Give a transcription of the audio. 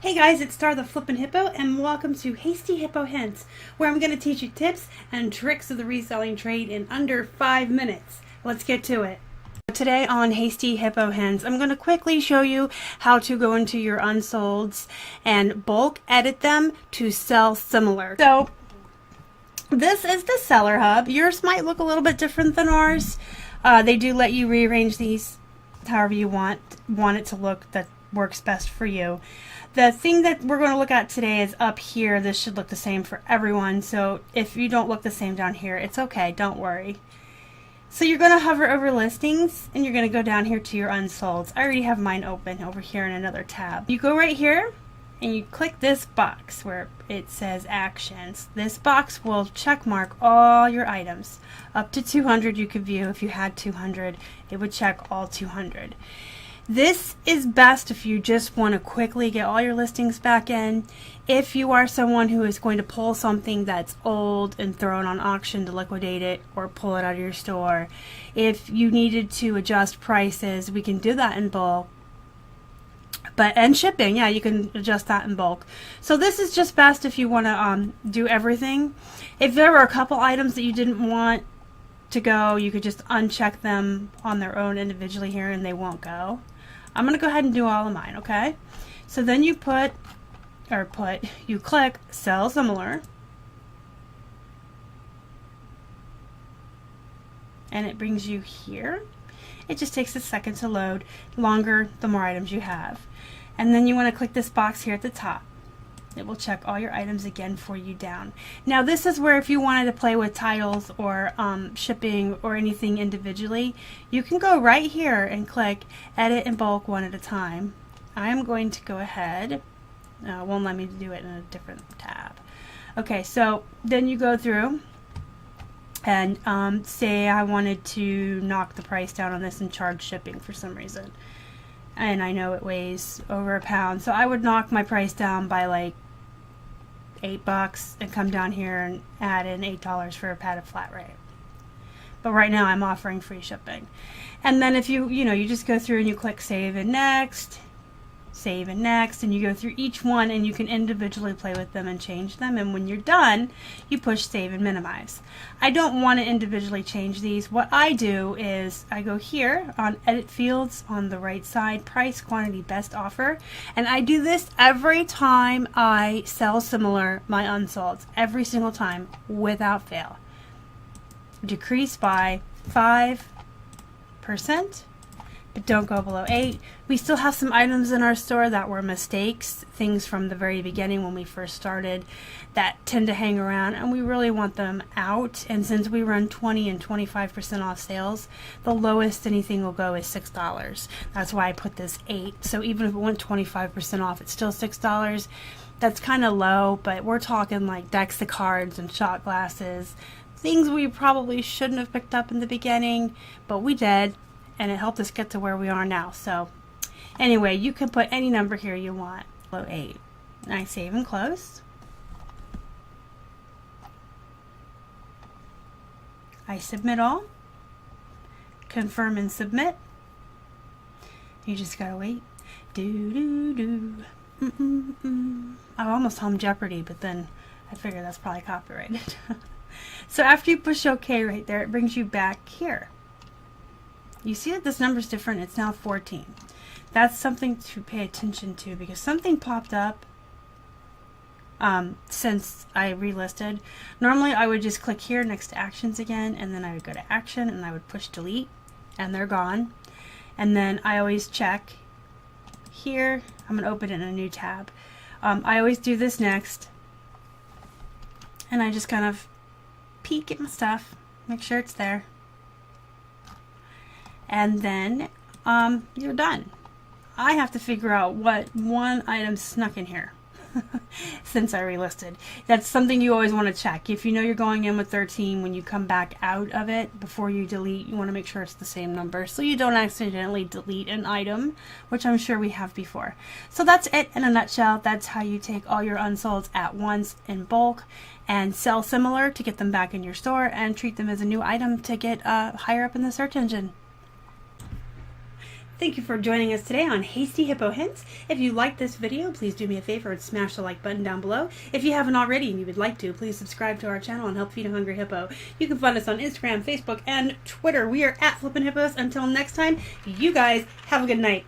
Hey guys, it's Star the Flippin Hippo, and welcome to Hasty Hippo Hints, where I'm going to teach you tips and tricks of the reselling trade in under 5 minutes. Let's get to it. Today on Hasty Hippo Hints, I'm going to quickly show you how to go into your unsolds and bulk edit them to sell similar. So this is the seller hub. Yours might look a little bit different than ours. They do let you rearrange these however you want it to look that works best for you. The thing that we're going to look at today is up here. This should look the same for everyone. So if you don't look the same down here, it's okay. Don't worry. So you're going to hover over listings and you're going to go down here to your unsolds. I already have mine open over here in another tab. You go right here and you click this box where it says actions. This box will check mark all your items. Up to 200 you could view. If you had 200, it would check all 200. This is best if you just want to quickly get all your listings back in. If you are someone who is going to pull something that's old and throw it on auction to liquidate it or pull it out of your store. If you needed to adjust prices, we can do that in bulk. And shipping, yeah, you can adjust that in bulk. So this is just best if you want to do everything. If there were a couple items that you didn't want to go, you could just uncheck them on their own individually here and they won't go. I'm going to go ahead and do all of mine, okay? So then you click sell similar. And it brings you here. It just takes a second to load. Longer, the more items you have. And then you want to click this box here at the top. It will check all your items again for you down. Now this is where if you wanted to play with titles or shipping or anything individually, you can go right here and click edit in bulk one at a time. I'm going to go ahead. It won't let me do it in a different tab. Okay, so then you go through and say I wanted to knock the price down on this and charge shipping for some reason. And I know it weighs over a pound, so I would knock my price down by like $8 and come down here and add in $8 for a padded flat rate. But right now I'm offering free shipping. And then if you just go through and you click save and next, and you go through each one and you can individually play with them and change them, and when you're done you push save and minimize. I don't want to individually change these. What I do is I go here on edit fields on the right side, price, quantity, best offer, and I do this every time I sell similar my unsolds, every single time without fail. Decrease by 5%, but don't go below 8. We still have some items in our store that were mistakes, things from the very beginning when we first started that tend to hang around, and we really want them out. And since we run 20 and 25% off sales, the lowest anything will go is $6. That's why I put this 8. So even if it went 25% off, it's still $6. That's kind of low, but we're talking like decks of cards and shot glasses, things we probably shouldn't have picked up in the beginning, but we did. And it helped us get to where we are now. So anyway, you can put any number here you want. Below 8. I save and close. I submit all. Confirm and submit. You just gotta wait. I almost hummed Jeopardy, but then I figured that's probably copyrighted. So after you push OK right there, it brings you back here. You see that this number is different. It's now 14. That's something to pay attention to because something popped up since I relisted. Normally I would just click here next to actions again, and then I would go to action and I would push delete and they're gone. And then I always check here. I'm going to open it in a new tab. I always do this next, and I just kind of peek at my stuff, make sure it's there. And then you're done. I have to figure out what one item snuck in here since I relisted. That's something you always want to check. If you know you're going in with 13, when you come back out of it, before you delete, you want to make sure it's the same number so you don't accidentally delete an item, which I'm sure we have before. So that's it in a nutshell. That's how you take all your unsolds at once in bulk and sell similar to get them back in your store and treat them as a new item to get higher up in the search engine. Thank you for joining us today on Hasty Hippo Hints. If you liked this video, please do me a favor and smash the like button down below. If you haven't already and you would like to, please subscribe to our channel and help feed a hungry hippo. You can find us on Instagram, Facebook, and Twitter. We are at Flippin Hippos. Until next time, you guys have a good night.